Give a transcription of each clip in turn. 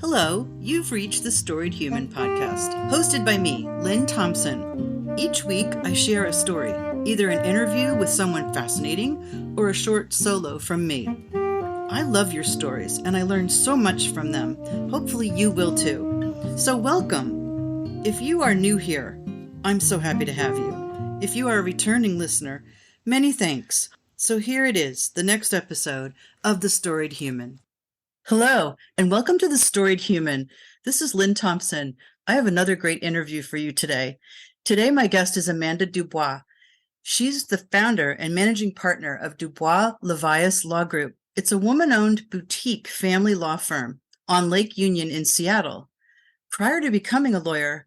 Hello, you've reached the Storied Human podcast, hosted by me, Lynn Thompson. Each week, I share a story, either an interview with someone fascinating or a short solo from me. I love your stories, and I learn so much from them. Hopefully you will too. So welcome. If you are new here, I'm so happy to have you. If you are a returning listener, many thanks. So here it is, the next episode of The Storied Human. Hello, and welcome to The Storied Human. This is Lynn Thompson. I have another great interview for you today. Today, my guest is Amanda Dubois. She's the founder and managing partner of DuBois Levias Law Group. It's a woman-owned boutique family law firm on Lake Union in Seattle. Prior to becoming a lawyer,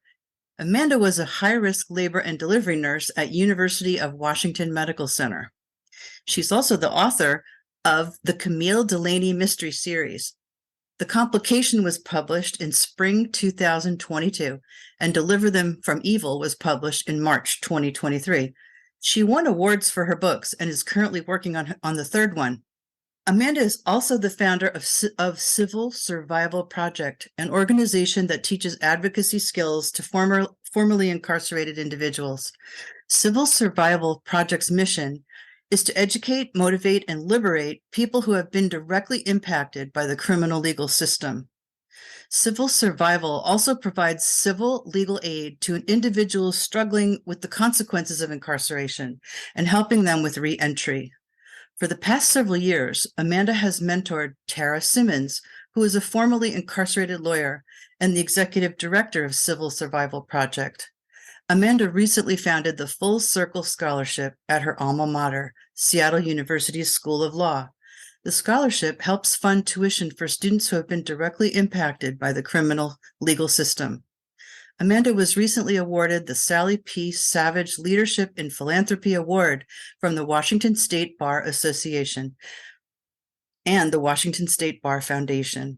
Amanda was a high-risk labor and delivery nurse at University of Washington Medical Center. She's also the author of the Camille Delaney mystery series. The Complication was published in spring 2022, and Deliver Them from Evil was published in March 2023. She won awards for her books and is currently working on the third one. Amanda is also the founder of Civil Survival Project, an organization that teaches advocacy skills to formerly incarcerated individuals. Civil Survival Project's mission is to educate, motivate, and liberate people who have been directly impacted by the criminal legal system. Civil Survival also provides civil legal aid to individuals struggling with the consequences of incarceration and helping them with re-entry. For the past several years, Amanda has mentored Tara Simmons, who is a formerly incarcerated lawyer and the executive director of Civil Survival Project. Amanda recently founded the Full Circle Scholarship at her alma mater, Seattle University School of Law. The scholarship helps fund tuition for students who have been directly impacted by the criminal legal system. Amanda was recently awarded the Sally P. Savage Leadership in Philanthropy Award from the Washington State Bar Association and the Washington State Bar Foundation.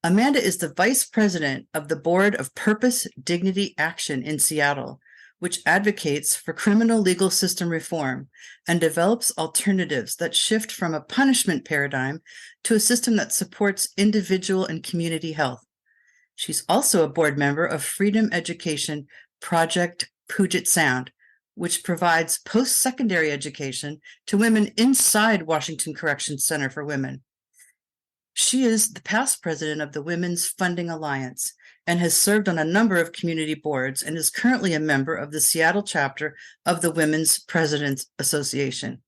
Amanda is the vice president of the Board of Purpose Dignity Action in Seattle, which advocates for criminal legal system reform and develops alternatives that shift from a punishment paradigm to a system that supports individual and community health. She's also a board member of Freedom Education Project Puget Sound, which provides post-secondary education to women inside Washington Correction Center for Women. She is the past president of the Women's Funding Alliance and has served on a number of community boards and is currently a member of the Seattle chapter of the Women's Presidents Association.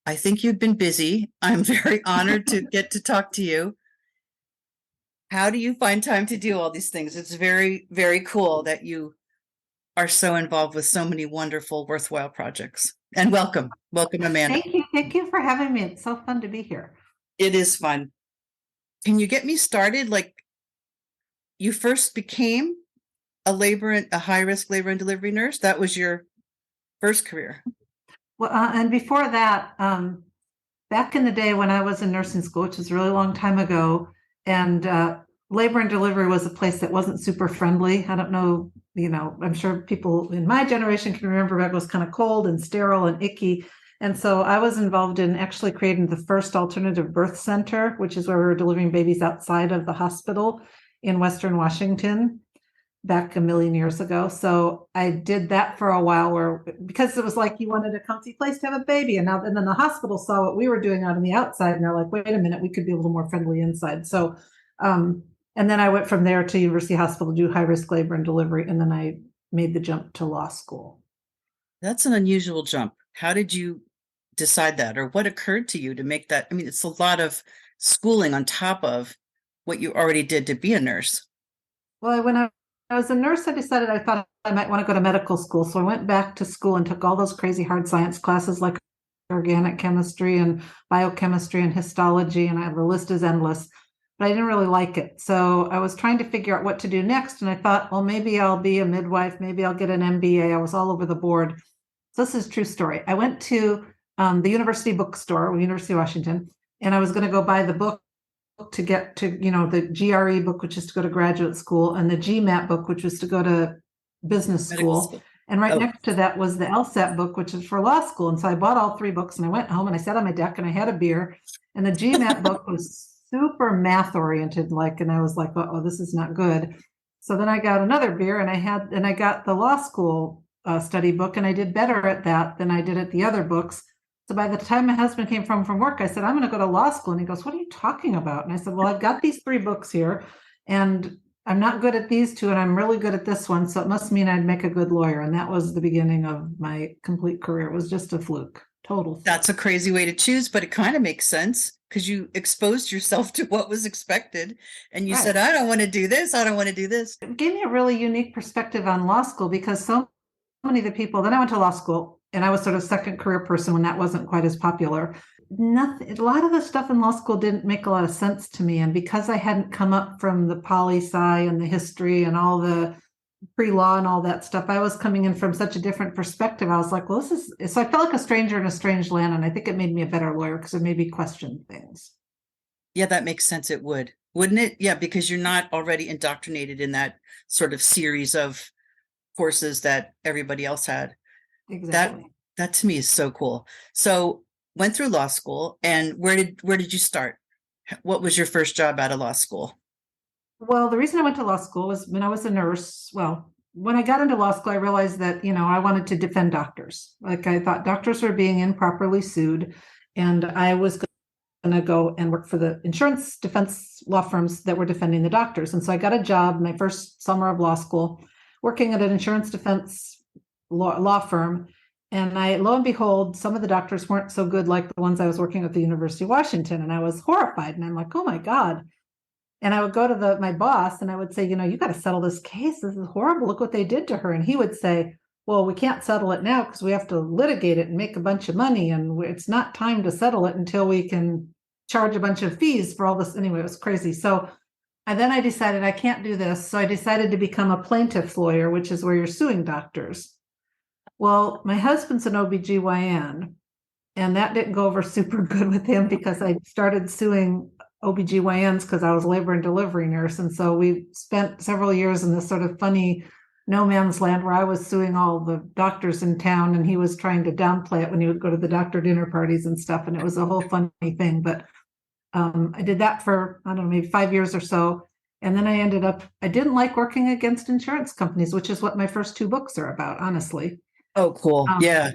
I think you've been busy. I'm very honored to get to talk to you. How do you find time to do all these things? It's very, very cool that you are so involved with so many wonderful, worthwhile projects. And welcome, Amanda. Thank you for having me. It's so fun to be here. It is fun. Can you get me started? Like, you first became a high-risk labor and delivery nurse. That was your first career. Well, and before that, back in the day when I was in nursing school, which was a really long time ago, and labor and delivery was a place that wasn't super friendly. I don't know, I'm sure people in my generation can remember it was kind of cold and sterile and icky. And so I was involved in actually creating the first alternative birth center, which is where we were delivering babies outside of the hospital in Western Washington back a million years ago. So I did that for a while because it was like you wanted a comfy place to have a baby. And then the hospital saw what we were doing out on the outside and they're like, wait a minute, we could be a little more friendly inside. So, and then I went from there to University Hospital to do high risk labor and delivery. And then I made the jump to law school. That's an unusual jump. How did you decide that, or what occurred to you to make that? I mean, it's a lot of schooling on top of what you already did to be a nurse. Well, when I was a nurse, I thought I might want to go to medical school. So I went back to school and took all those crazy hard science classes like organic chemistry and biochemistry and histology, and the list is endless. But I didn't really like it. So I was trying to figure out what to do next. And I thought, well, maybe I'll be a midwife. Maybe I'll get an MBA. I was all over the board. So this is a true story. I went to the university bookstore, University of Washington, and I was going to go buy the book to get to, the GRE book, which is to go to graduate school, and the GMAT book, which was to go to business school. And right next to that was the LSAT book, which is for law school. And so I bought all three books and I went home and I sat on my deck and I had a beer, and the GMAT book was super math oriented, and I was like, oh, this is not good. So then I got another beer and I got the law school study book, and I did better at that than I did at the other books. So by the time my husband came from work, I said, I'm going to go to law school. And he goes, what are you talking about? And I said, well, I've got these 3 books here, and I'm not good at these 2, and I'm really good at this one. So it must mean I'd make a good lawyer. And that was the beginning of my complete career. It was just a fluke, total fluke. That's a crazy way to choose, but it kind of makes sense because you exposed yourself to what was expected. And you said, I don't want to do this. I don't want to do this. It gave me a really unique perspective on law school, because so many of the people, then I went to law school, and I was sort of second career person when that wasn't quite as popular. A lot of the stuff in law school didn't make a lot of sense to me. And because I hadn't come up from the poli-sci and the history and all the pre-law and all that stuff, I was coming in from such a different perspective. I was like, well, so I felt like a stranger in a strange land. And I think it made me a better lawyer because it made me question things. Yeah, that makes sense. It would, wouldn't it? Yeah, because you're not already indoctrinated in that sort of series of courses that everybody else had. Exactly. That to me is so cool. So went through law school, and where did you start? What was your first job out of law school? Well, the reason I went to law school was when I was a nurse. Well, when I got into law school, I realized that, I wanted to defend doctors. Like, I thought doctors were being improperly sued, and I was going to go and work for the insurance defense law firms that were defending the doctors. And so I got a job my first summer of law school working at an insurance defense law firm. And lo and behold, some of the doctors weren't so good like the ones I was working at the University of Washington. And I was horrified. And I'm like, oh my God. And I would go to my boss and I would say, you got to settle this case. This is horrible. Look what they did to her. And he would say, well, we can't settle it now because we have to litigate it and make a bunch of money. And it's not time to settle it until we can charge a bunch of fees for all this. Anyway, it was crazy. So then I decided I can't do this. So I decided to become a plaintiff's lawyer, which is where you're suing doctors. Well, my husband's an OBGYN, and that didn't go over super good with him because I started suing OBGYNs because I was labor and delivery nurse. And so we spent several years in this sort of funny no man's land where I was suing all the doctors in town, and he was trying to downplay it when he would go to the doctor dinner parties and stuff. And it was a whole funny thing. But I did that for, I don't know, maybe 5 years or so. And then I didn't like working against insurance companies, which is what my first 2 books are about, honestly. Oh, cool. Yeah.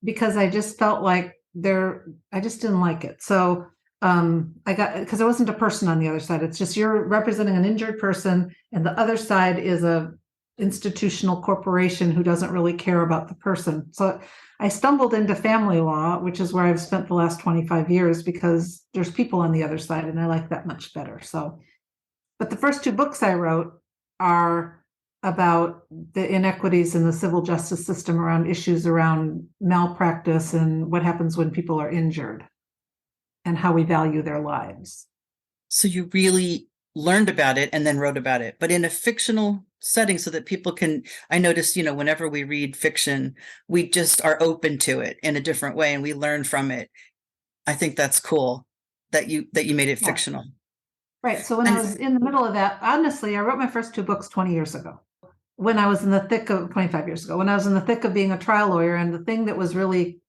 Because I just felt like I just didn't like it. So because I wasn't a person on the other side. It's just you're representing an injured person, and the other side is a institutional corporation who doesn't really care about the person. So I stumbled into family law, which is where I've spent the last 25 years because there's people on the other side, and I like that much better. So, but the first 2 books I wrote are about the inequities in the civil justice system around issues around malpractice and what happens when people are injured and how we value their lives. So you really learned about it and then wrote about it, but in a fictional setting so that people can, I notice, whenever we read fiction, we just are open to it in a different way and we learn from it. I think that's cool that you made it fictional. Right. So when I was in the middle of that, honestly, I wrote my first 2 books 20 years ago. When I was in the thick of 25 years ago, when I was in the thick of being a trial lawyer, and the thing that was really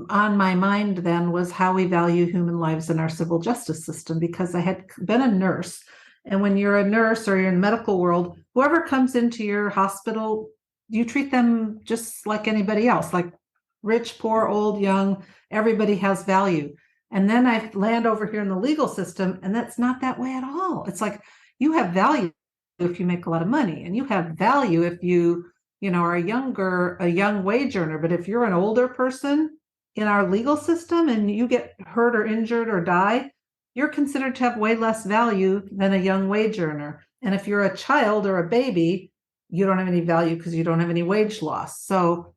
on my mind then was how we value human lives in our civil justice system, because I had been a nurse. And when you're a nurse or you're in the medical world, whoever comes into your hospital, you treat them just like anybody else, like rich, poor, old, young, everybody has value. And then I land over here in the legal system, and that's not that way at all. It's like you have value if you make a lot of money, and you have value if you are a young wage earner. But if you're an older person in our legal system and you get hurt or injured or die, you're considered to have way less value than a young wage earner. And if you're a child or a baby, you don't have any value because you don't have any wage loss. So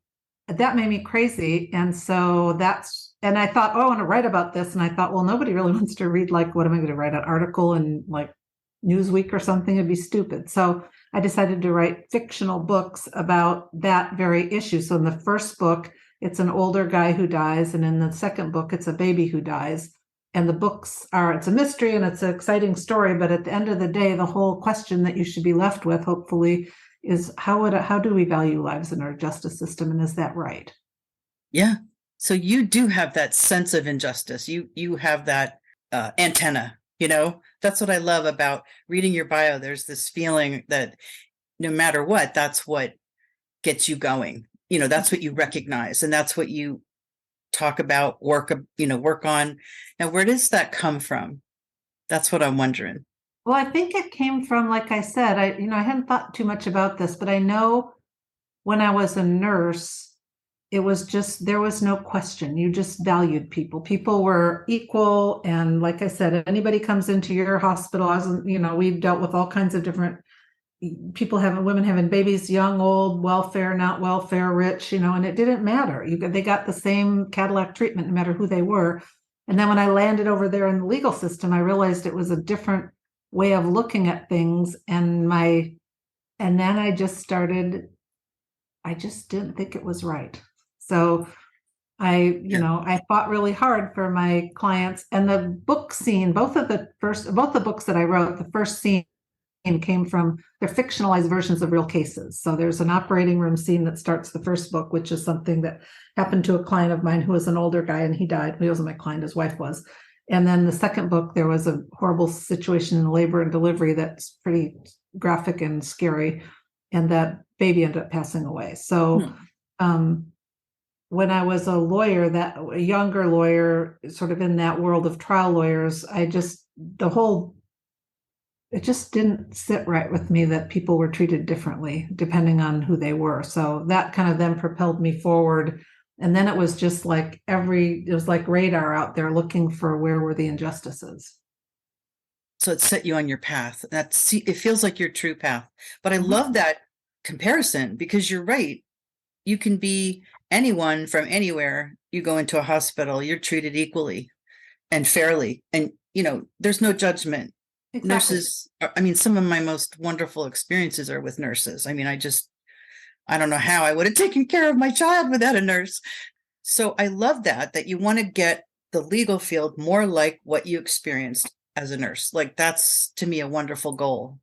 that made me crazy. And so and I thought, I want to write about this. And I thought, well, nobody really wants to read, like, what am I going to write, an article in like Newsweek or something? It'd be stupid. So I decided to write fictional books about that very issue. So in the first book, it's an older guy who dies. And in the second book, it's a baby who dies. And the books it's a mystery and it's an exciting story. But at the end of the day, the whole question that you should be left with, hopefully, is how do we value lives in our justice system? And is that right? Yeah. So you do have that sense of injustice. You have that antenna That's what I love about reading your bio. There's this feeling that no matter what, that's what gets you going. That's what you recognize, and that's what you talk about, work on. Now, where does that come from? That's what I'm wondering. Well, I think it came from, like I said, I hadn't thought too much about this, but I know when I was a nurse, it was just, there was no question. You just valued people. People were equal. And like I said, if anybody comes into your hospital, we've dealt with all kinds of different people women having babies, young, old, welfare, not welfare, rich, and it didn't matter. They got the same Cadillac treatment no matter who they were. And then when I landed over there in the legal system, I realized it was a different way of looking at things. And then I just didn't think it was right. So I fought really hard for my clients. And the book scene, both the books that I wrote, the first scene came from, they're fictionalized versions of real cases. So there's an operating room scene that starts the first book, which is something that happened to a client of mine who was an older guy, and he died. He wasn't my client, his wife was. And then the second book, there was a horrible situation in labor and delivery that's pretty graphic and scary. And that baby ended up passing away. So when I was a younger lawyer, sort of in that world of trial lawyers, it just didn't sit right with me that people were treated differently depending on who they were. So that kind of then propelled me forward. And then it was just like it was like radar out there looking for where were the injustices. So it set you on your path. It feels like your true path. But I love that comparison, because you're right. You can be anyone from anywhere. You go into a hospital, you're treated equally and fairly. And, there's no judgment. Exactly. Nurses, some of my most wonderful experiences are with nurses. I don't know how I would have taken care of my child without a nurse. So I love that you want to get the legal field more like what you experienced as a nurse. Like, that's, to me, a wonderful goal.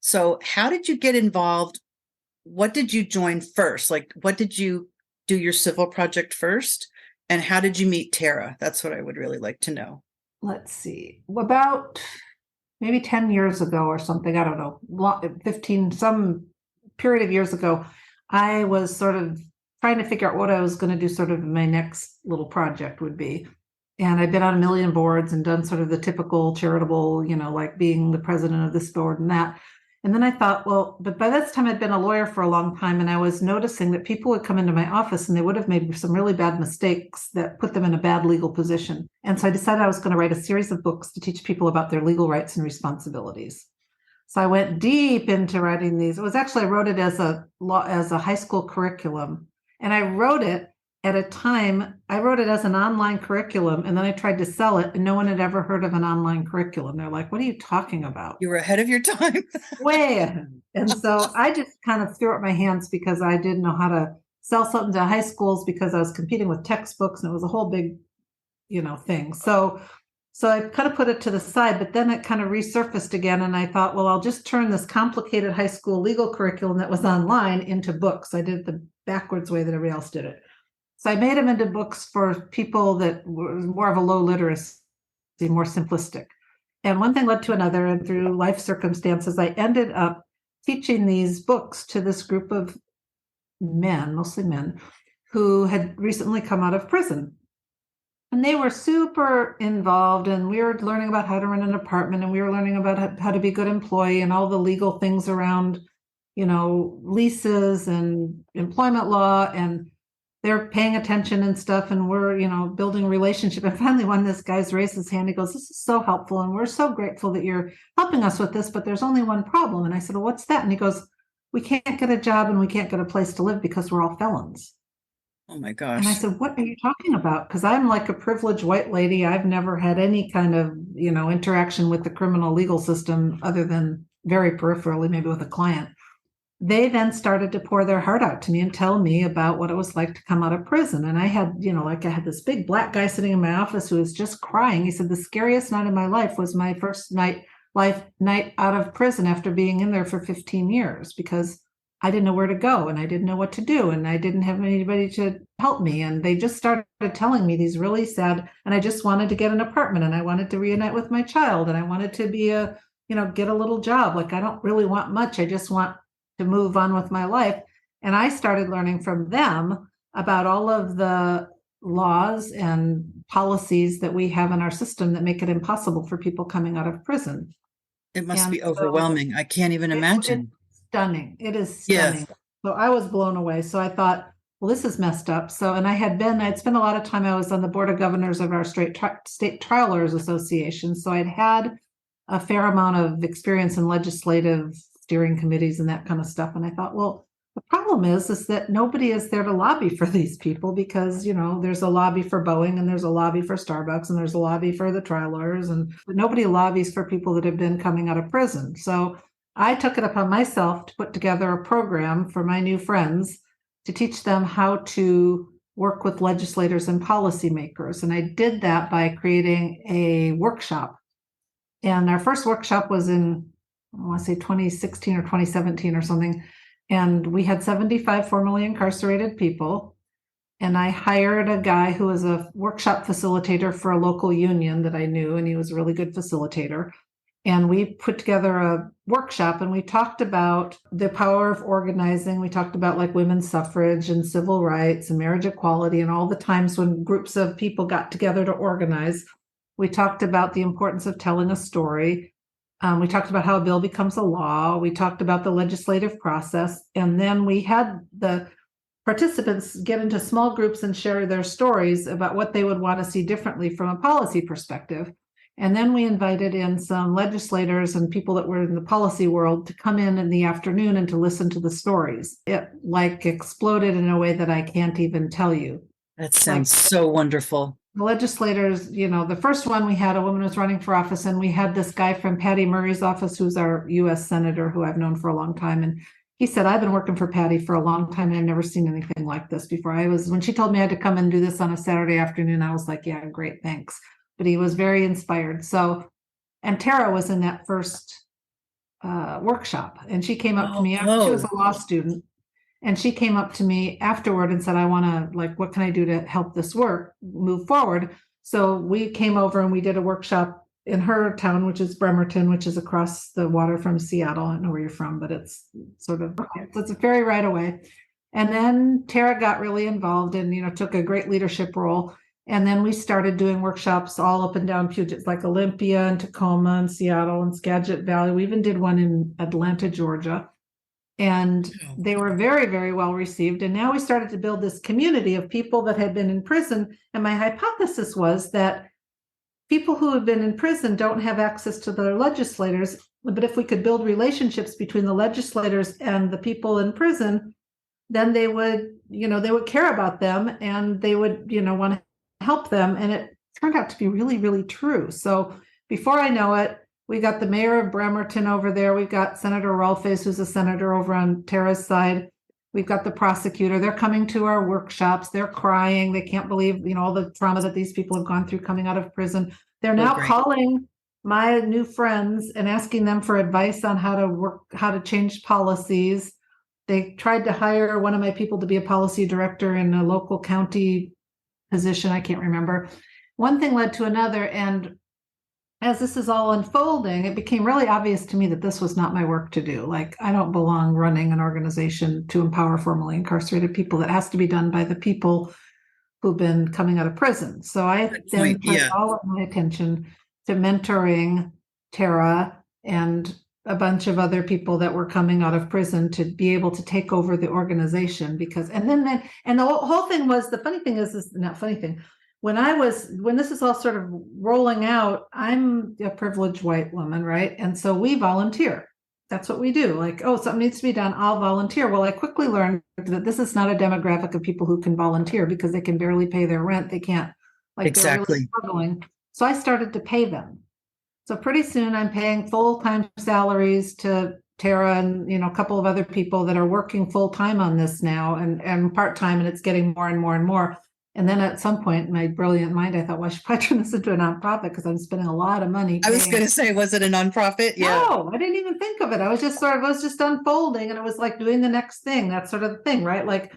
So how did you get involved? What did you join first? Like, what did you do your civil project first? And how did you meet Tara? That's what I would really like to know. Let's see. About maybe 10 years ago or something, I don't know, 15, some period of years ago, I was sort of trying to figure out what I was going to do, sort of my next little project would be. And I've been on a million boards and done sort of the typical charitable, like being the president of this board and that. And then I thought, well, but by this time I'd been a lawyer for a long time, and I was noticing that people would come into my office and they would have made some really bad mistakes that put them in a bad legal position. And so I decided I was going to write a series of books to teach people about their legal rights and responsibilities. So I went deep into writing these. It was actually, I wrote it as a high school curriculum. And I wrote it at a time, I wrote it as an online curriculum, and then I tried to sell it, and no one had ever heard of an online curriculum. They're like, what are you talking about? You were ahead of your time. Way ahead. And so I just kind of threw up my hands because I didn't know how to sell something to high schools, because I was competing with textbooks, and it was a whole big, thing. So I kind of put it to the side, but then it kind of resurfaced again. And I thought, well, I'll just turn this complicated high school legal curriculum that was online into books. I did it the backwards way that everybody else did it. So I made them into books for people that were more of a low literacy, more simplistic. And one thing led to another, and through life circumstances, I ended up teaching these books to this group of men, mostly men, who had recently come out of prison. And they were super involved, and we were learning about how to run an apartment, and we were learning about how to be a good employee and all the legal things around, leases and employment law, and they're paying attention and stuff, and we're, building a relationship. And finally, when this guy's raised his hand, he goes, this is so helpful, and we're so grateful that you're helping us with this, but there's only one problem. And I said, well, what's that? And he goes, we can't get a job and we can't get a place to live because we're all felons. Oh my gosh. And I said, what are you talking about? Because I'm like a privileged white lady. I've never had any kind of, interaction with the criminal legal system other than very peripherally, maybe with a client. They then started to pour their heart out to me and tell me about what it was like to come out of prison. And I had, I had this big black guy sitting in my office who was just crying. He said, the scariest night of my life was my first night out of prison after being in there for 15 years, because I didn't know where to go and I didn't know what to do and I didn't have anybody to help me. And they just started telling me these really sad, and I just wanted to get an apartment and I wanted to reunite with my child and I wanted to be get a little job. Like, I don't really want much. I just want to move on with my life. And I started learning from them about all of the laws and policies that we have in our system that make it impossible for people coming out of prison. It must And be overwhelming. I can't even imagine. It's stunning. It is Yes. stunning. So I was blown away. So I thought, well, this is messed up. So, and I'd spent a lot of time, I was on the board of governors of our state trial lawyers association. So I'd had a fair amount of experience in legislative steering committees and that kind of stuff. And I thought, well, the problem is that nobody is there to lobby for these people because, there's a lobby for Boeing and there's a lobby for Starbucks and there's a lobby for the trial lawyers, but nobody lobbies for people that have been coming out of prison. So I took it upon myself to put together a program for my new friends to teach them how to work with legislators and policymakers. And I did that by creating a workshop. And our first workshop was in, I want to say 2016 or 2017 or something. And we had 75 formerly incarcerated people. And I hired a guy who was a workshop facilitator for a local union that I knew, and he was a really good facilitator. And we put together a workshop and we talked about the power of organizing. We talked about like women's suffrage and civil rights and marriage equality and all the times when groups of people got together to organize. We talked about the importance of telling a story. We talked about how a bill becomes a law. We talked about the legislative process. And then we had the participants get into small groups and share their stories about what they would want to see differently from a policy perspective. And then we invited in some legislators and people that were in the policy world to come in the afternoon and to listen to the stories. It like exploded in a way that I can't even tell you. That sounds so wonderful. The legislators, the first one we had, a woman was running for office, and we had this guy from Patty Murray's office, who's our U.S. Senator, who I've known for a long time. And he said, I've been working for Patty for a long time, and I've never seen anything like this before. When she told me I had to come and do this on a Saturday afternoon, I was like, yeah, great, thanks. But he was very inspired. So, and Tara was in that first workshop, and she came up to me after she was a law student. And she came up to me afterward and said, I want to, what can I do to help this work move forward? So we came over and we did a workshop in her town, which is Bremerton, which is across the water from Seattle. I don't know where you're from, but it's it's a ferry right away. And then Tara got really involved and, took a great leadership role. And then we started doing workshops all up and down Puget, like Olympia and Tacoma and Seattle and Skagit Valley. We even did one in Atlanta, Georgia. And they were very, very well received. And now we started to build this community of people that had been in prison. And my hypothesis was that people who have been in prison don't have access to their legislators. But if we could build relationships between the legislators and the people in prison, then they would, they would care about them and they would, want to help them. And it turned out to be really, really true. So before I know it, we got the mayor of Bremerton over there. We've got Senator Rolfes, who's a senator over on Tara's side. We've got the prosecutor. They're coming to our workshops. They're crying. They can't believe, all the trauma that these people have gone through coming out of prison. They're now calling my new friends and asking them for advice on how to change policies. They tried to hire one of my people to be a policy director in a local county position. I can't remember. One thing led to another. And as this is all unfolding, it became really obvious to me that this was not my work to do. I don't belong running an organization to empower formerly incarcerated people. That has to be done by the people who've been coming out of prison. So I then put all of my attention to mentoring Tara and a bunch of other people that were coming out of prison to be able to take over the organization. And the whole thing was, the funny thing is not funny thing. When this is all sort of rolling out, I'm a privileged white woman, right? And so we volunteer. That's what we do. Something needs to be done, I'll volunteer. Well, I quickly learned that this is not a demographic of people who can volunteer because they can barely pay their rent. They can't, exactly. They're really struggling. So I started to pay them. So pretty soon I'm paying full-time salaries to Tara and, a couple of other people that are working full-time on this now and part-time, and it's getting more and more and more. And then at some point in my brilliant mind, I thought, well, I should probably turn this into a nonprofit because I'm spending a lot of money I was paying. going to say, was it a nonprofit? Yeah. No, I didn't even think of it. I was just unfolding, and it was like doing the next thing. That's sort of the thing, right? Like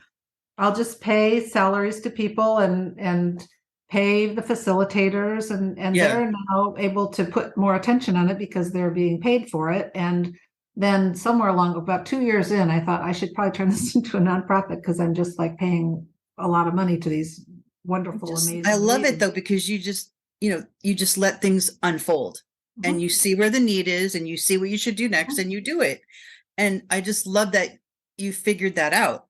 I'll just pay salaries to people and pay the facilitators, and they're now able to put more attention on it because they're being paid for it. And then somewhere along about 2 years in, I thought I should probably turn this into a nonprofit because I'm just like paying a lot of money to these wonderful, amazing. I love it though, because you just let things unfold and you see where the need is and you see what you should do next and you do it. And I just love that you figured that out.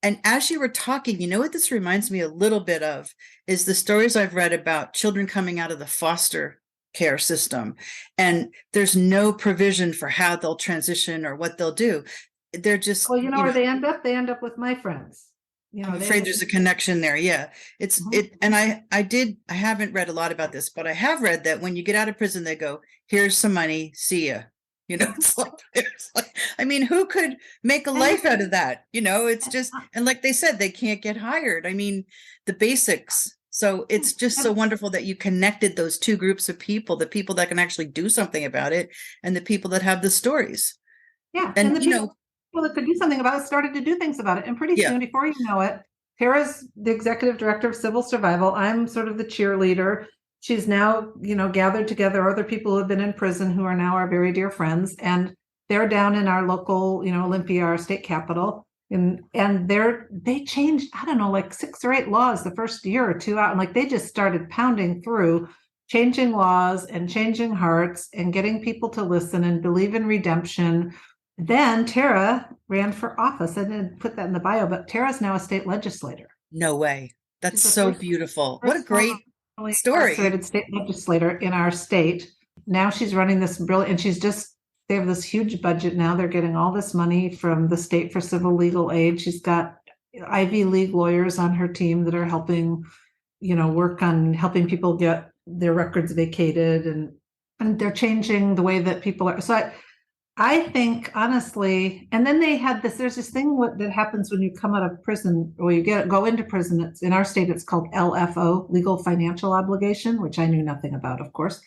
And as you were talking, you know what this reminds me a little bit of is the stories I've read about children coming out of the foster care system. And there's no provision for how they'll transition or what they'll do. They're just, well, where they end up? They end up with my friends. I'm afraid there's a connection there. Yeah. And I haven't read a lot about this, but I have read that when you get out of prison, they go, here's some money, see ya. It's like, I mean, who could make a life out of that? It's just, and like they said, they can't get hired. I mean, the basics. So it's just so wonderful that you connected those two groups of people, the people that can actually do something about it and the people that have the stories. Yeah. And the people that could do something about it started to do things about it. And pretty soon, before you know it, Tara's the executive director of Civil Survival. I'm sort of the cheerleader. She's now, gathered together other people who have been in prison who are now our very dear friends. And they're down in our local, Olympia, our state capital. And they changed, I don't know, like 6 or 8 laws the first year or two out. And like they just started pounding through changing laws and changing hearts and getting people to listen and believe in redemption. Then Tara ran for office. I didn't put that in the bio, but Tara's now a state legislator. No way. That's so beautiful. What a great story. Incarcerated state legislator in our state. Now she's running this brilliant, and they have this huge budget now. They're getting all this money from the state for civil legal aid. She's got Ivy League lawyers on her team that are helping, work on helping people get their records vacated, and they're changing the way that people are. So I think honestly, and then there's this thing that happens when you come out of prison or you go into prison. It's in our state, it's called LFO, legal financial obligation, which I knew nothing about, of course.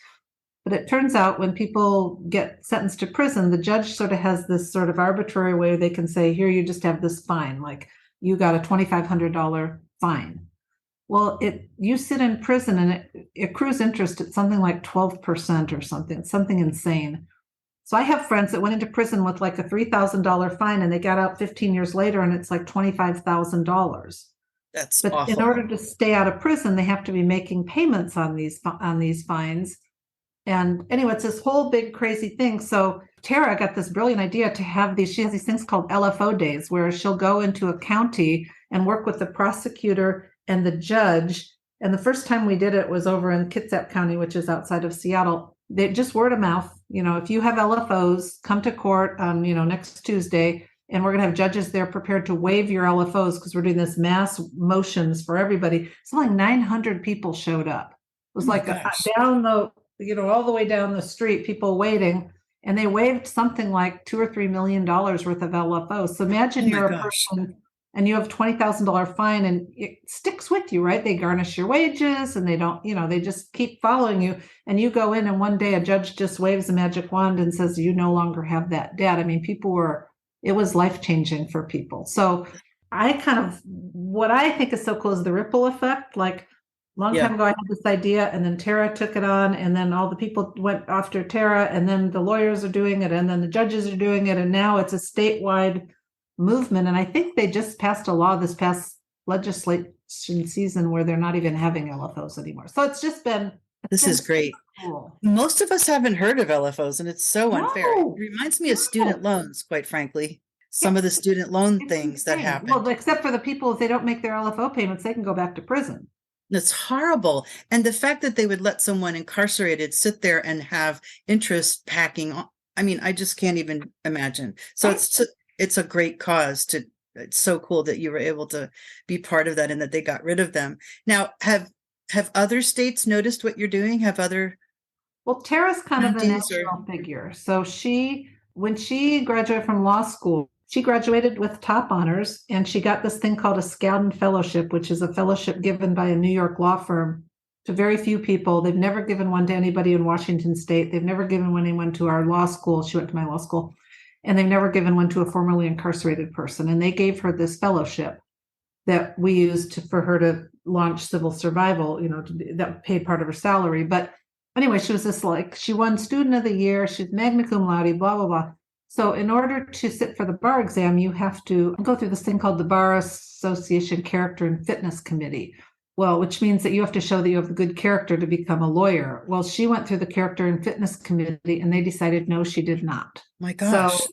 But it turns out when people get sentenced to prison, the judge sort of has this sort of arbitrary way they can say, here, you just have this fine, like you got a $2,500 fine. Well, you sit in prison and it accrues interest at something like 12% or something insane. So I have friends that went into prison with like a $3,000 fine and they got out 15 years later and it's like $25,000. That's but awful. In order to stay out of prison, they have to be making payments on these fines. And anyway, it's this whole big crazy thing. So Tara got this brilliant idea to have she has these things called LFO days where she'll go into a county and work with the prosecutor and the judge. And the first time we did it was over in Kitsap County, which is outside of Seattle. They just word of mouth. If you have LFOs, come to court on, next Tuesday, and we're going to have judges there prepared to waive your LFOs because we're doing this mass motions for everybody. Something like 900 people showed up. It was down all the way down the street, people waiting, and they waived something like $2 or $3 million worth of LFOs. So imagine you're a person and you have $20,000 fine and it sticks with you, right? They garnish your wages and they don't, they just keep following you. And you go in and one day a judge just waves a magic wand and says, you no longer have that debt. I mean, it was life-changing for people. So what I think is so cool is the ripple effect. Like long time ago, I had this idea and then Tara took it on and then all the people went after Tara and then the lawyers are doing it and then the judges are doing it. And now it's a statewide movement. And I think they just passed a law this past legislation season where they're not even having LFOs anymore. So it's just been. This is great. Cool. Most of us haven't heard of LFOs and it's so unfair. It reminds me of student loans, quite frankly. Some of the student loan things that happen. Well, except for the people, if they don't make their LFO payments, they can go back to prison. That's horrible. And the fact that they would let someone incarcerated sit there and have interest packing. I mean, I just can't even imagine. So it's a great cause it's so cool that you were able to be part of that and that they got rid of them. Now, have other states noticed what you're doing? Well, Tara's kind of a national figure. So when she graduated from law school, she graduated with top honors, and she got this thing called a Skadden Fellowship, which is a fellowship given by a New York law firm to very few people. They've never given one to anybody in Washington State. They've never given anyone to our law school. She went to my law school. And they've never given one to a formerly incarcerated person. And they gave her this fellowship that we used for her to launch Civil Survival, that paid part of her salary. But anyway, she was this she won Student of the Year. She's magna cum laude, blah, blah, blah. So in order to sit for the bar exam, you have to go through this thing called the Bar Association Character and Fitness Committee. Well, which means that you have to show that you have a good character to become a lawyer. Well, she went through the Character and Fitness Committee, and they decided no, she did not. My gosh. So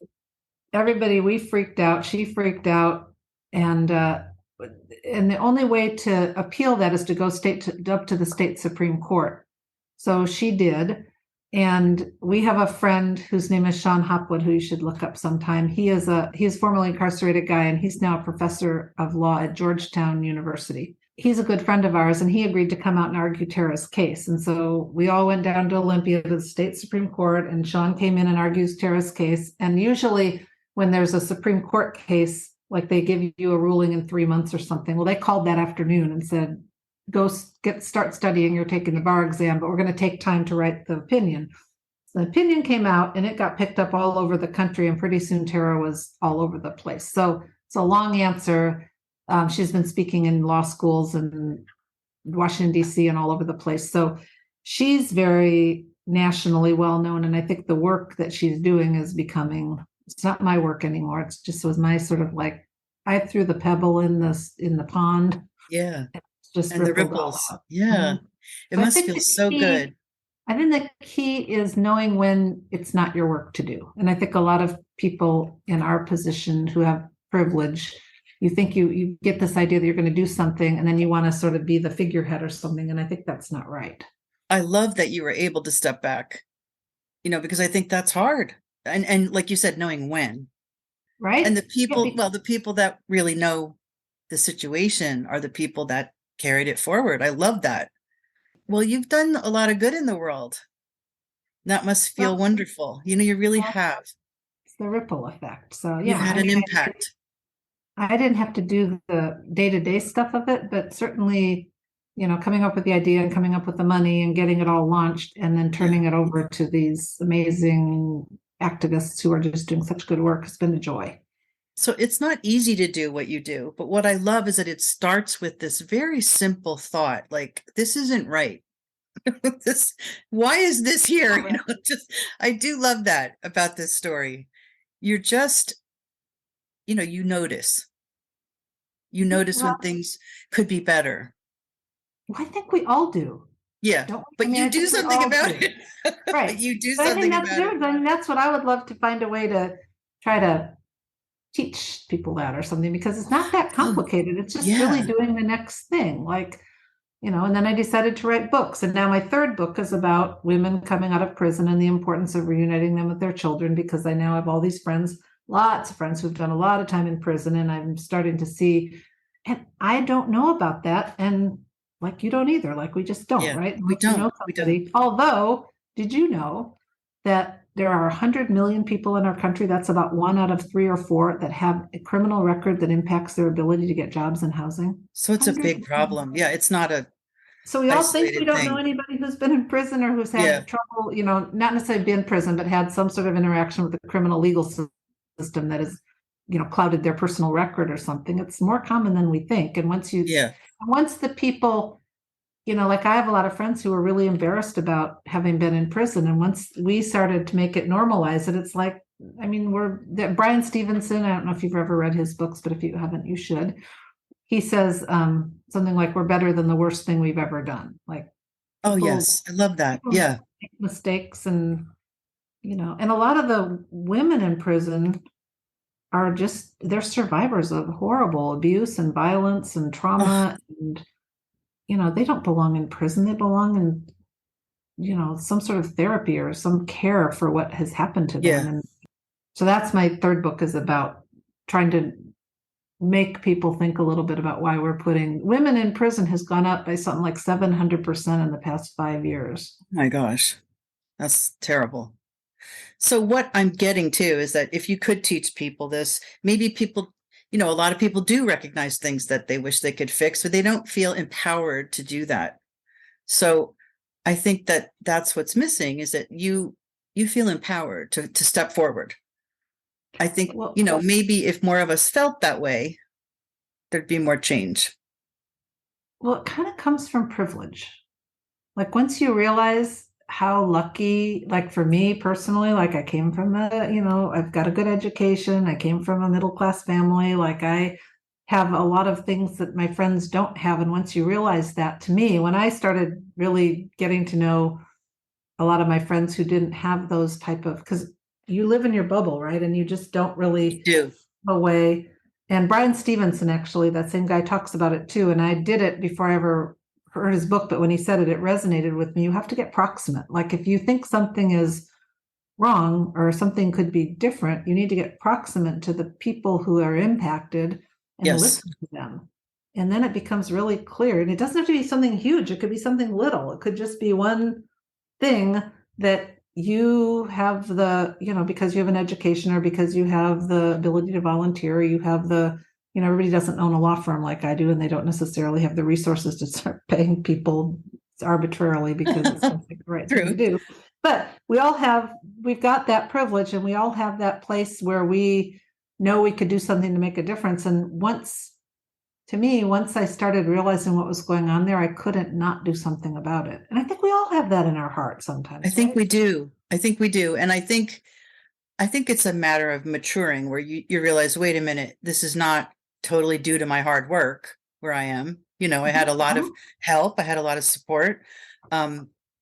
everybody, we freaked out. She freaked out. And the only way to appeal that is to go up to the state Supreme Court. So she did. And we have a friend whose name is Sean Hopwood, who you should look up sometime. He's a formerly incarcerated guy, and he's now a professor of law at Georgetown University. He's a good friend of ours, and he agreed to come out and argue Tara's case. And so we all went down to Olympia to the state Supreme Court, and Sean came in and argues Tara's case. And usually when there's a Supreme Court case, like they give you a ruling in 3 months or something. Well, they called that afternoon and said, go start studying. You're taking the bar exam, but we're going to take time to write the opinion. So the opinion came out, and it got picked up all over the country. And pretty soon Tara was all over the place. So it's a long answer. She's been speaking in law schools in Washington, D.C. and all over the place. So she's very nationally well known. And I think the work that she's doing is it's not my work anymore. It's just was my sort of I threw the pebble in the pond. Yeah. It's just and the ripples. Yeah. Mm-hmm. It must feel so good. I think the key is knowing when it's not your work to do. And I think a lot of people in our position who have privilege, you think you get this idea that you're going to do something, and then you want to sort of be the figurehead or something. And I think that's not right. I love that you were able to step back, because I think that's hard. And like you said, knowing when. Right. And the people, the people that really know the situation are the people that carried it forward. I love that. Well, you've done a lot of good in the world. That must feel wonderful. You really have. It's the ripple effect. So yeah. You've had an impact. I didn't have to do the day-to-day stuff of it, but certainly, coming up with the idea and coming up with the money and getting it all launched and then turning it over to these amazing activists who are just doing such good work has been a joy. So it's not easy to do what you do, but what I love is that it starts with this very simple thought, like, this isn't right. Why is this here? I do love that about this story. You're just, you notice. You notice when things could be better. Well, I think we all do. Yeah, but you do something about it. Right. You do something about it. And that's what I would love to find a way to try to teach people that or something, because it's not that complicated. It's just really doing the next thing. And then I decided to write books. And now my third book is about women coming out of prison and the importance of reuniting them with their children, because I now have all these friends, lots of friends who've done a lot of time in prison, and I'm starting to see, and I don't know about that. And you don't either. We just don't, right? We don't. Although, did you know that there are 100 million people in our country? That's about 1 out of 3 or 4 that have a criminal record that impacts their ability to get jobs and housing. So it's a big problem. Yeah, it's not a. So we all think we don't know anybody who's been in prison or who's had trouble, not necessarily been in prison, but had some sort of interaction with the criminal legal system that has, clouded their personal record or something. It's more common than we think. And once the people, I have a lot of friends who are really embarrassed about having been in prison. And once we started to make it normalize it, it's Brian Stevenson, I don't know if you've ever read his books, but if you haven't, you should. He says something like, we're better than the worst thing we've ever done. Oh, yes. I love that. Yeah. Make mistakes and a lot of the women in prison are they're survivors of horrible abuse and violence and trauma. And, they don't belong in prison. They belong in, some sort of therapy or some care for what has happened to them. Yeah. And so that's my third book, is about trying to make people think a little bit about why we're putting women in prison has gone up by something like 700% in the past 5 years. Oh my gosh, that's terrible. So what I'm getting to is that if you could teach people this, maybe people, a lot of people do recognize things that they wish they could fix, but they don't feel empowered to do that. So I think that that's what's missing, is that you feel empowered to step forward. I think, Well, maybe if more of us felt that way, there'd be more change. well, it kind of comes from privilege. Like once you realize how lucky, like for me personally, like I came from I've got a good education. I came from a middle class family. Like I have a lot of things that my friends don't have. And once you realize that, to me, when I started really getting to know a lot of my friends who didn't have those type of, because you live in your bubble, right? And you just don't really Do. away. And Brian Stevenson, actually, that same guy, talks about it too. And I did it before I ever heard his book, but when he said it, it resonated with me. You have to get proximate. Like if you think something is wrong or something could be different, you need to get proximate to the people who are impacted and Yes. listen to them. And then it becomes really clear. And it doesn't have to be something huge. It could be something little. It could just be one thing that you have because you have an education or because you have the ability to volunteer, or you have everybody doesn't own a law firm like I do, and they don't necessarily have the resources to start paying people arbitrarily because it's something the right thing to do. But we've got that privilege, and we all have that place where we know we could do something to make a difference. And once I started realizing what was going on there, I couldn't not do something about it. And I think we all have that in our heart sometimes. I think we do. And I think it's a matter of maturing, where you realize, wait a minute, this is not totally due to my hard work where I am. I had a lot of help. I had a lot of support.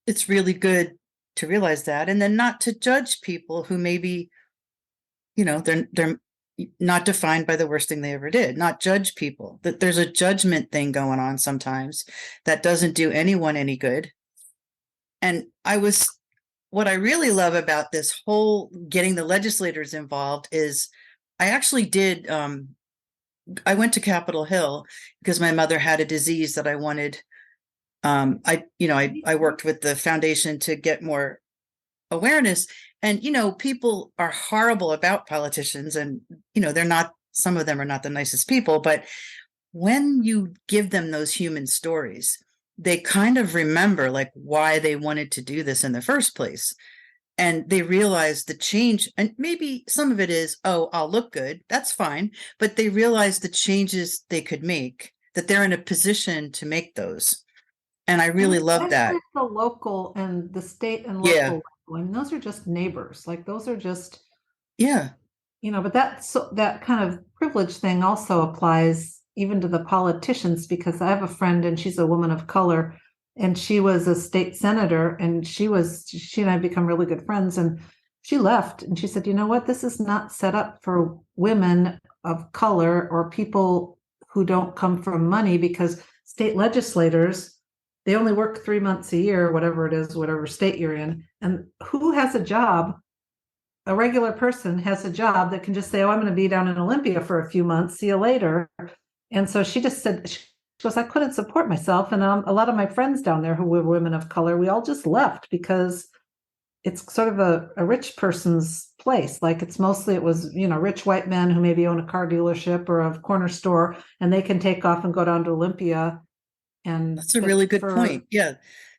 It's really good to realize that, and then not to judge people who maybe, they're not defined by the worst thing they ever did. Not judge people. That there's a judgment thing going on sometimes that doesn't do anyone any good. And what I really love about this whole getting the legislators involved is I actually did, I went to Capitol Hill because my mother had a disease that I wanted. I worked with the foundation to get more awareness, and, people are horrible about politicians, and, some of them are not the nicest people, but when you give them those human stories, they kind of remember like why they wanted to do this in the first place. And they realize the change, and maybe some of it is, oh, I'll look good. That's fine. But they realize the changes they could make, that they're in a position to make those. And I really love that. The local and the state and local level. I mean, those are just neighbors. Like those are just, but that kind of privilege thing also applies even to the politicians, because I have a friend and she's a woman of color, and she was a state senator, and she and I have become really good friends, and she left and she said, you know what, this is not set up for women of color or people who don't come from money, because state legislators, they only work 3 months a year, whatever it is, whatever state you're in. And who has a job? A regular person has a job that can just say, oh, I'm going to be down in Olympia for a few months. See you later. And so she just said, she goes, I couldn't support myself. And a lot of my friends down there who were women of color, we all just left because it's sort of a rich person's place. Like it was, rich white men who maybe own a car dealership or a corner store, and they can take off and go down to Olympia. And that's a really good point. Yeah.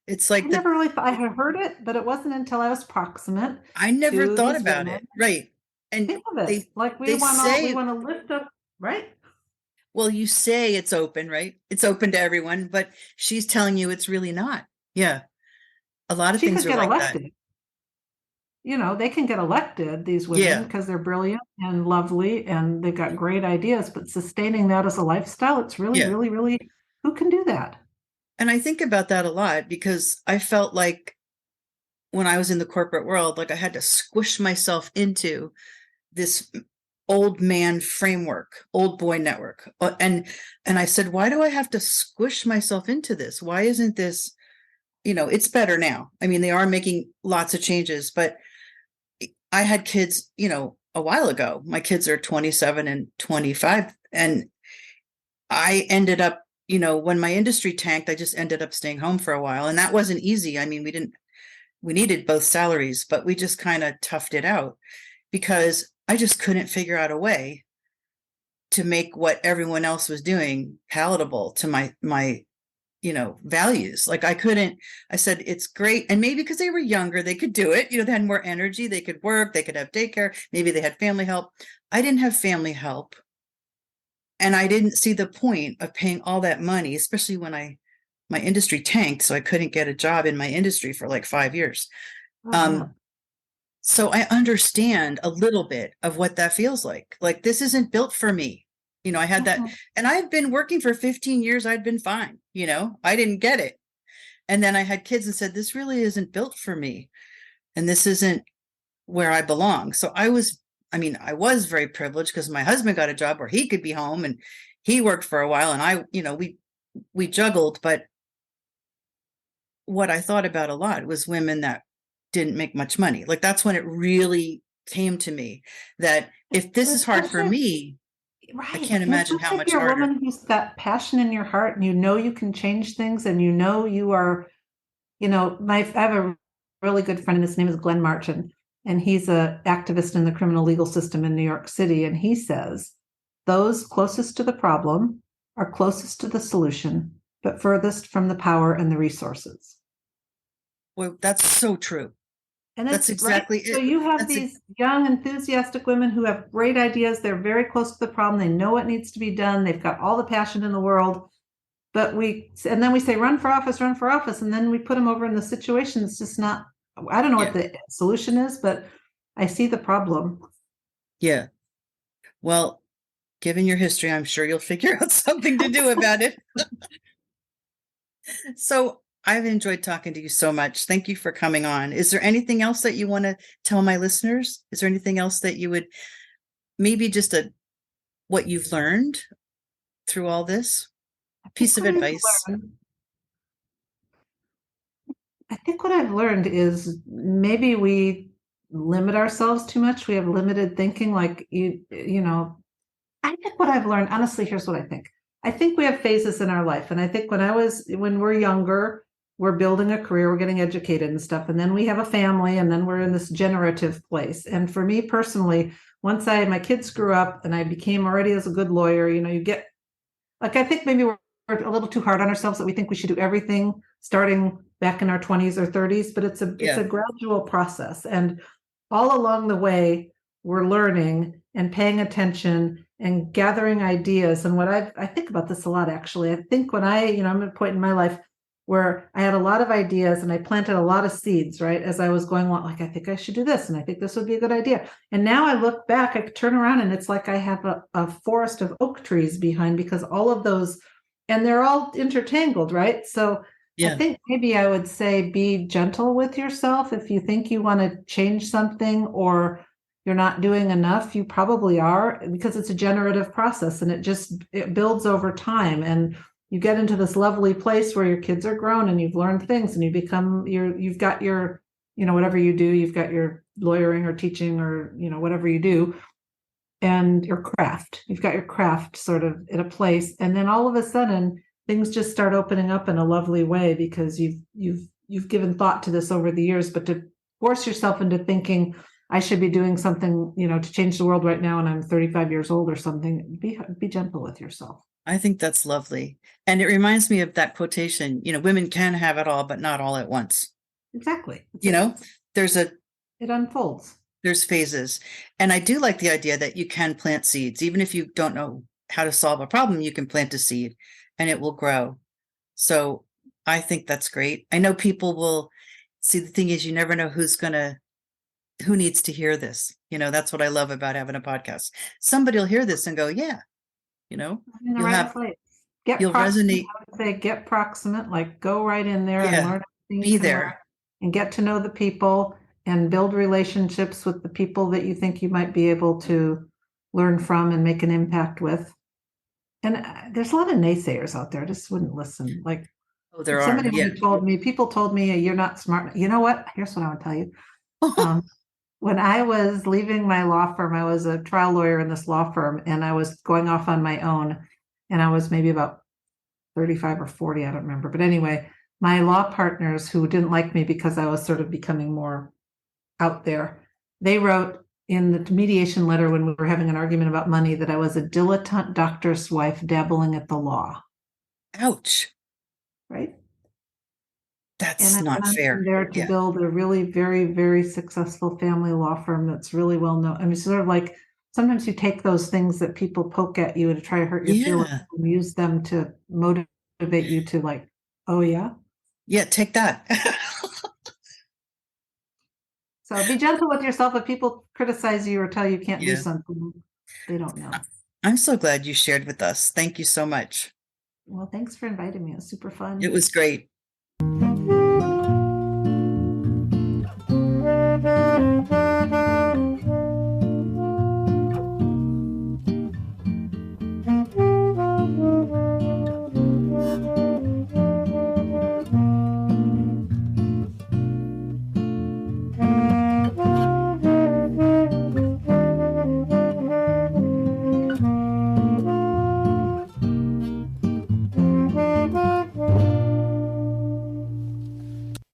It's like I had heard it, but it wasn't until I was proximate. I never thought about it. Right. And think of it. We want to lift up, right? Well, you say it's open, right? It's open to everyone, but she's telling you it's really not. Yeah. A lot of things are like elected. That. They can get elected, these women, because they're brilliant and lovely and they've got great ideas, but sustaining that as a lifestyle, it's really, really, really, who can do that? And I think about that a lot, because I felt like when I was in the corporate world, like I had to squish myself into this old man framework, old boy network. And I said, why do I have to squish myself into this? Why isn't this, it's better now. I mean, they are making lots of changes, but I had kids, a while ago. My kids are 27 and 25. And I ended up, when my industry tanked, I just ended up staying home for a while. And that wasn't easy. I mean, we didn't we needed both salaries, but we just kind of toughed it out because I just couldn't figure out a way to make what everyone else was doing palatable to my values. Like I said, it's great. And maybe because they were younger, they could do it. They had more energy, they could work, they could have daycare. Maybe they had family help. I didn't have family help. And I didn't see the point of paying all that money, especially when my industry tanked. So I couldn't get a job in my industry for like 5 years. So I understand a little bit of what that feels like. Like, this isn't built for me. I had that, and I've been working for 15 years. I'd been fine. I didn't get it. And then I had kids and said, this really isn't built for me. And this isn't where I belong. So I was very privileged because my husband got a job where he could be home and he worked for a while, and we juggled. But what I thought about a lot was women that didn't make much money. Like, that's when it really came to me that if this is hard for me, right, I can't imagine how much you're harder. A woman who's got passion in your heart, and you can change things, and you are, I have a really good friend, and his name is Glenn Martin, and he's an activist in the criminal legal system in New York City, and he says those closest to the problem are closest to the solution, but furthest from the power and the resources. Well, that's so true. And that's exactly right? It. So you have these young, enthusiastic women who have great ideas. They're very close to the problem. They know what needs to be done. They've got all the passion in the world. But then we say, run for office. And then we put them over in the situation. It's just not, I don't know what the solution is, but I see the problem. Yeah. Well, given your history, I'm sure you'll figure out something to do about it. So I've enjoyed talking to you so much. Thank you for coming on. Is there anything else that you want to tell my listeners? Is there anything else that you would, maybe just what you've learned through all this? A piece of advice? I think what I've learned is maybe we limit ourselves too much. We have limited thinking. Like, I think what I've learned, honestly, here's what I think. I think we have phases in our life. And I think when we're younger, we're building a career, we're getting educated and stuff. And then we have a family, and then we're in this generative place. And for me personally, once my kids grew up and I became already as a good lawyer, you get, like, I think maybe we're a little too hard on ourselves that we think we should do everything starting back in our 20s or 30s, but it's a gradual process. And all along the way, we're learning and paying attention and gathering ideas. And what I think about this a lot, actually. I think when I'm at a point in my life where I had a lot of ideas and I planted a lot of seeds, right? As I was going along, like, I think I should do this, and I think this would be a good idea. And now I look back, I turn around, and it's like I have a forest of oak trees behind, because all of those, and they're all intertangled, right? So I think maybe I would say be gentle with yourself. If you think you want to change something or you're not doing enough, you probably are, because it's a generative process, and it builds over time. And you get into this lovely place where your kids are grown and you've learned things, and you've got your, whatever you do, you've got your lawyering or teaching or, whatever you do, and your craft, you've got your craft sort of in a place. And then all of a sudden things just start opening up in a lovely way, because you've given thought to this over the years. But to force yourself into thinking, I should be doing something, to change the world right now, and I'm 35 years old or something, be gentle with yourself. I think that's lovely. And it reminds me of that quotation, women can have it all, but not all at once. Exactly. It unfolds. There's phases. And I do like the idea that you can plant seeds. Even if you don't know how to solve a problem, you can plant a seed and it will grow. So I think that's great. I know people will see, the thing is, you never know who needs to hear this. That's what I love about having a podcast. Somebody will hear this and go, yeah, you'll resonate. I would say get proximate, like go right in there and learn. Be there and get to know the people and build relationships with the people that you think you might be able to learn from and make an impact with. And there's a lot of naysayers out there. I just wouldn't listen. Like, there somebody are. People told me, you're not smart. You know what? Here's what I would tell you. When I was leaving my law firm, I was a trial lawyer in this law firm, and I was going off on my own, and I was maybe about 35 or 40, I don't remember. But anyway, my law partners who didn't like me because I was sort of becoming more out there, they wrote in the mediation letter when we were having an argument about money that I was a dilettante doctor's wife dabbling at the law. Ouch. Right. That's And I've not gone from fair. there to Yeah. build a really very, very successful family law firm that's really well known. I mean, sort of like sometimes you take those things that people poke at you to try to hurt your feelings Yeah. and use them to motivate you to like, oh yeah. Yeah, take that. So be gentle with yourself. If people criticize you or tell you can't do Yeah. something, they don't know. I'm so glad you shared with us. Thank you so much. Well, thanks for inviting me. It was super fun. It was great.